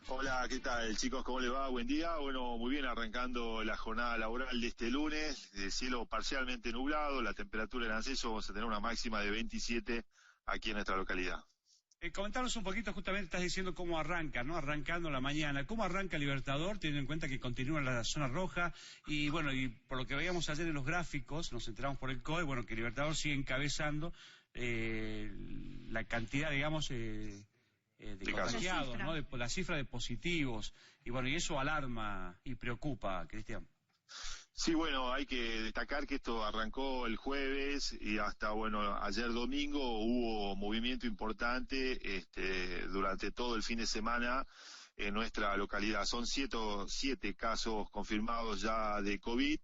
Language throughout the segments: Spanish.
Hola, ¿qué tal, chicos? ¿Cómo les va? Buen día. Bueno, muy bien, arrancando la jornada laboral de este lunes, de cielo parcialmente nublado, la temperatura en ascenso, vamos a tener una máxima de 27 aquí en nuestra localidad. Comentanos un poquito, justamente estás diciendo cómo arranca, ¿no? Arrancando la mañana. ¿Cómo arranca Libertador, teniendo en cuenta que continúa en la zona roja? Y bueno, y por lo que veíamos ayer en los gráficos, nos enteramos por el COE, bueno, que Libertador sigue encabezando la cantidad, digamos, de contagiados, ¿no? De la cifra de positivos. Y bueno, y eso alarma y preocupa, Cristian. Sí, bueno, hay que destacar que esto arrancó el jueves y hasta, bueno, ayer domingo hubo movimiento importante durante todo el fin de semana en nuestra localidad. Son siete casos confirmados ya de COVID.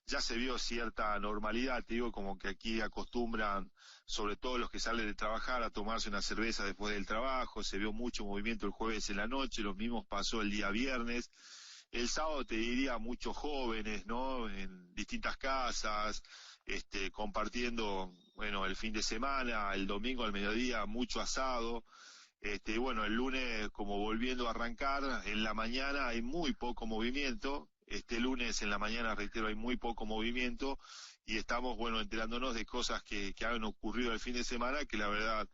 Ya se vio cierta normalidad, te digo, como que aquí acostumbran, sobre todo los que salen de trabajar, a tomarse una cerveza después del trabajo. Se vio mucho movimiento el jueves en la noche, lo mismo pasó el día viernes. El sábado te diría muchos jóvenes, ¿no? En distintas casas, compartiendo, bueno, el fin de semana, el domingo al mediodía, mucho asado. Bueno, el lunes, como volviendo a arrancar, en la mañana hay muy poco movimiento. Este lunes en la mañana, reitero, hay muy poco movimiento y estamos, bueno, enterándonos de cosas que han ocurrido el fin de semana que la verdad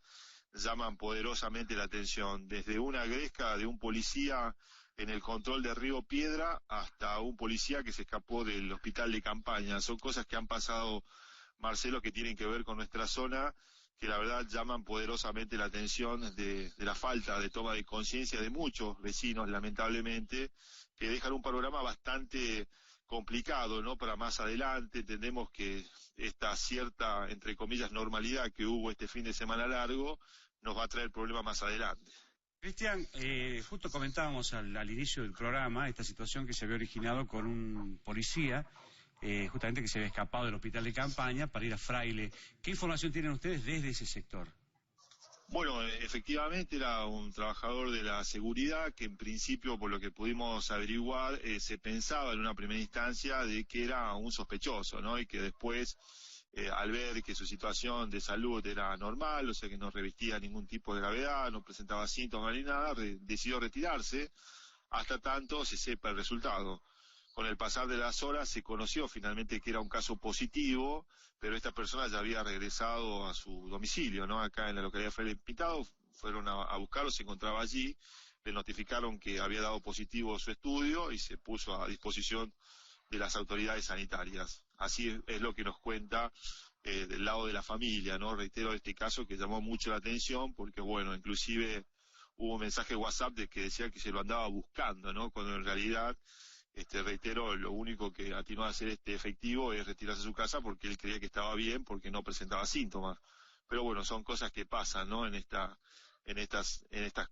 llaman poderosamente la atención. Desde una gresca de un policía en el control de Río Piedra hasta un policía que se escapó del hospital de campaña. Son cosas que han pasado, Marcelo, que tienen que ver con nuestra zona, que la verdad llaman poderosamente la atención de la falta de toma de conciencia de muchos vecinos, lamentablemente, que dejan un panorama bastante complicado, ¿no? Para más adelante. Entendemos que esta cierta, entre comillas, normalidad que hubo este fin de semana largo nos va a traer problemas más adelante. Cristian, justo comentábamos al inicio del programa esta situación que se había originado con un policía, justamente que se había escapado del hospital de campaña para ir a Fraile. ¿Qué información tienen ustedes desde ese sector? Bueno, efectivamente era un trabajador de la seguridad que en principio, por lo que pudimos averiguar, se pensaba en una primera instancia de que era un sospechoso, ¿no? Y que después, al ver que su situación de salud era normal, o sea que no revestía ningún tipo de gravedad, no presentaba síntomas ni nada, decidió retirarse hasta tanto se sepa el resultado. Con el pasar de las horas se conoció finalmente que era un caso positivo, pero esta persona ya había regresado a su domicilio, ¿no? Acá en la localidad de Fraile Pintado, fueron a buscarlo, se encontraba allí, le notificaron que había dado positivo su estudio y se puso a disposición de las autoridades sanitarias. Así es lo que nos cuenta del lado de la familia, ¿no? Reitero este caso que llamó mucho la atención porque, bueno, inclusive hubo un mensaje de WhatsApp de que decía que se lo andaba buscando, ¿no? Cuando en realidad, reitero, lo único que atinó a hacer este efectivo es retirarse a su casa porque él creía que estaba bien, porque no presentaba síntomas. Pero bueno, son cosas que pasan, ¿no? En estas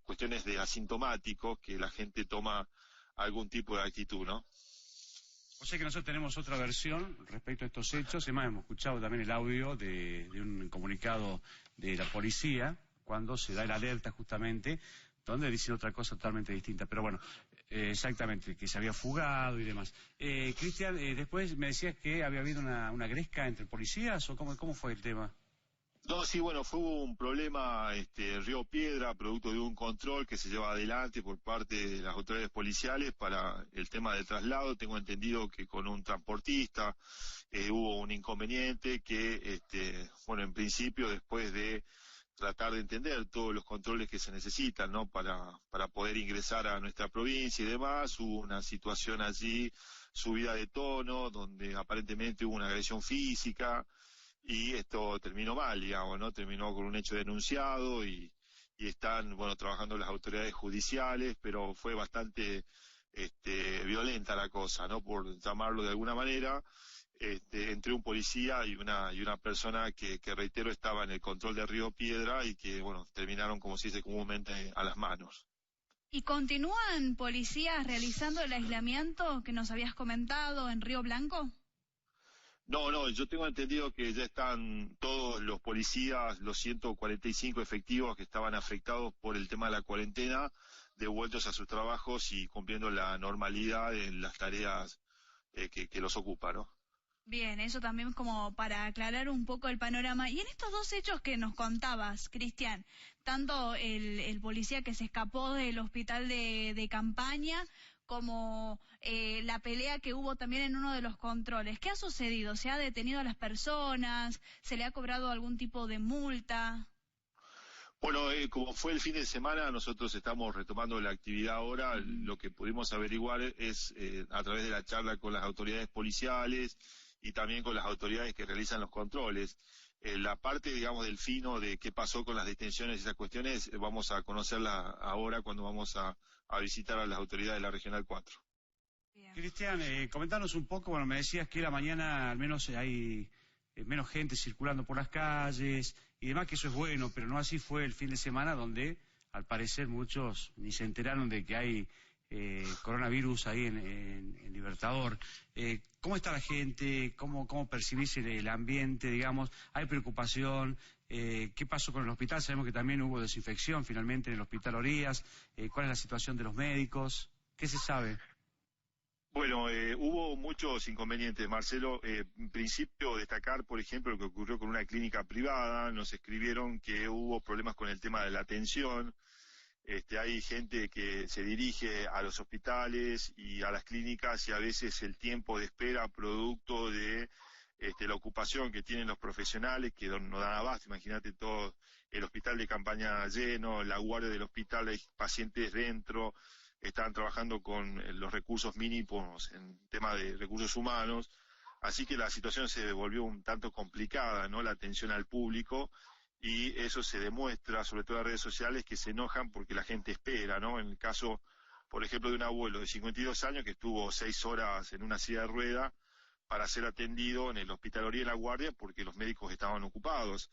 cuestiones de asintomáticos que la gente toma algún tipo de actitud, ¿no? O sea que nosotros tenemos otra versión respecto a estos hechos. Además, hemos escuchado también el audio de un comunicado de la policía cuando se da el alerta justamente, donde dicen otra cosa totalmente distinta. Pero bueno, exactamente, que se había fugado y demás. Cristian, después me decías que había habido una gresca entre policías, ¿o cómo fue el tema? No, sí, bueno, fue un problema, Río Piedra, producto de un control que se lleva adelante por parte de las autoridades policiales para el tema del traslado. Tengo entendido que con un transportista hubo un inconveniente que, bueno, en principio, después de tratar de entender todos los controles que se necesitan, ¿no? Para poder ingresar a nuestra provincia y demás, hubo una situación allí, subida de tono, donde aparentemente hubo una agresión física. Y esto terminó mal, digamos, ¿no? Terminó con un hecho denunciado y están, bueno, trabajando las autoridades judiciales, pero fue bastante, violenta la cosa, ¿no? Por llamarlo de alguna manera, entre un policía y una persona que reitero estaba en el control de Río Piedra y que, bueno, terminaron, como se dice comúnmente, a las manos. ¿Y continúan policías realizando el aislamiento que nos habías comentado en Río Blanco? No, yo tengo entendido que ya están todos los policías, los 145 efectivos que estaban afectados por el tema de la cuarentena, devueltos a sus trabajos y cumpliendo la normalidad en las tareas que los ocupan, ¿no? Bien, eso también como para aclarar un poco el panorama. Y en estos dos hechos que nos contabas, Cristian, tanto el policía que se escapó del hospital de campaña, como la pelea que hubo también en uno de los controles. ¿Qué ha sucedido? ¿Se ha detenido a las personas? ¿Se le ha cobrado algún tipo de multa? Bueno, como fue el fin de semana, nosotros estamos retomando la actividad ahora. Ujú. Lo que pudimos averiguar es a través de la charla con las autoridades policiales y también con las autoridades que realizan los controles. La parte, digamos, del fino de qué pasó con las detenciones y esas cuestiones, vamos a conocerla ahora cuando vamos a visitar a las autoridades de la Regional 4. Bien. Cristian, comentanos un poco, bueno, me decías que la mañana al menos hay menos gente circulando por las calles y demás, que eso es bueno, pero no así fue el fin de semana, donde al parecer muchos ni se enteraron de que hay coronavirus ahí en Libertador. ¿Cómo está la gente? ¿Cómo percibís el ambiente, digamos? ¿Hay preocupación? ¿Qué pasó con el hospital? Sabemos que también hubo desinfección finalmente en el hospital Orías. ¿Cuál es la situación de los médicos? ¿Qué se sabe? Bueno, hubo muchos inconvenientes, Marcelo. En principio, destacar, por ejemplo, lo que ocurrió con una clínica privada. Nos escribieron que hubo problemas con el tema de la atención. Hay gente que se dirige a los hospitales y a las clínicas y a veces el tiempo de espera producto de la ocupación que tienen los profesionales que no dan abasto. Imagínate todo el hospital de campaña lleno, la guardia del hospital, hay pacientes dentro, están trabajando con los recursos mínimos en tema de recursos humanos. Así que la situación se volvió un tanto complicada, ¿no? La atención al público, y eso se demuestra, sobre todo en las redes sociales, que se enojan porque la gente espera, ¿no? En el caso, por ejemplo, de un abuelo de 52 años que estuvo 6 horas en una silla de rueda para ser atendido en el Hospital Oría de La Guardia porque los médicos estaban ocupados.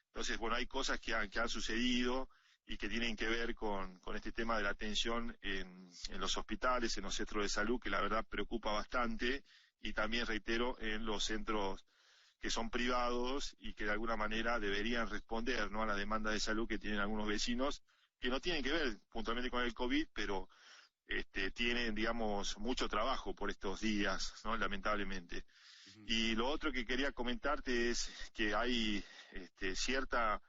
Entonces, bueno, hay cosas que han sucedido y que tienen que ver con este tema de la atención en los hospitales, en los centros de salud, que la verdad preocupa bastante, y también, reitero, en los centros que son privados y que de alguna manera deberían responder, ¿no?, a la demanda de salud que tienen algunos vecinos, que no tienen que ver puntualmente con el COVID, pero tienen, digamos, mucho trabajo por estos días, ¿no?, lamentablemente. Ujú. Y lo otro que quería comentarte es que hay cierta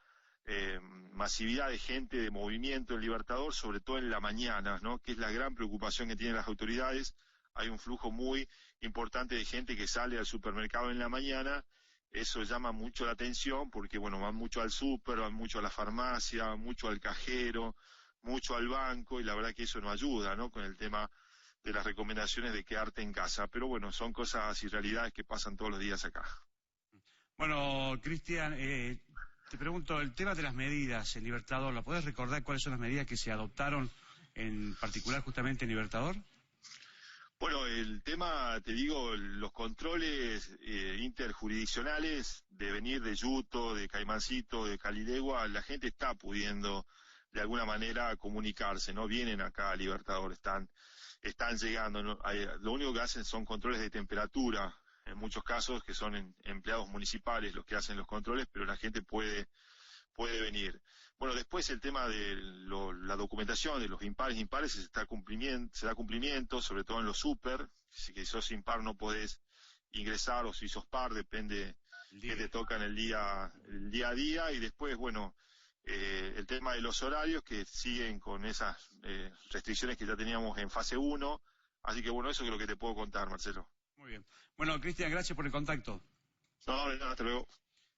masividad de gente, de movimiento en Libertador, sobre todo en la mañana, ¿no?, que es la gran preocupación que tienen las autoridades. Hay un flujo muy importante de gente que sale al supermercado en la mañana. Eso llama mucho la atención porque, bueno, van mucho al súper, van mucho a la farmacia, mucho al cajero, mucho al banco, y la verdad que eso no ayuda, ¿no?, con el tema de las recomendaciones de quedarte en casa. Pero bueno, son cosas y realidades que pasan todos los días acá. Bueno, Cristian, te pregunto, el tema de las medidas en Libertador, ¿la podés recordar cuáles son las medidas que se adoptaron en particular justamente en Libertador? Bueno, el tema, te digo, los controles interjurisdiccionales de venir de Yuto, de Caimancito, de Calilegua, la gente está pudiendo de alguna manera comunicarse, ¿no? Vienen acá a Libertador, están llegando, ¿no? Lo único que hacen son controles de temperatura, en muchos casos, que son empleados municipales los que hacen los controles, pero la gente puede venir. Bueno, después el tema de la documentación de los impares se da cumplimiento, sobre todo en los super. Si sos impar no podés ingresar, o si sos par, depende El qué día. te toca en el día a día. Y después, bueno, el tema de los horarios, que siguen con esas restricciones que ya teníamos en fase 1. Así que bueno, eso es lo que te puedo contar, Marcelo. Muy bien. Bueno, Cristian, gracias por el contacto. No, de nada, hasta luego.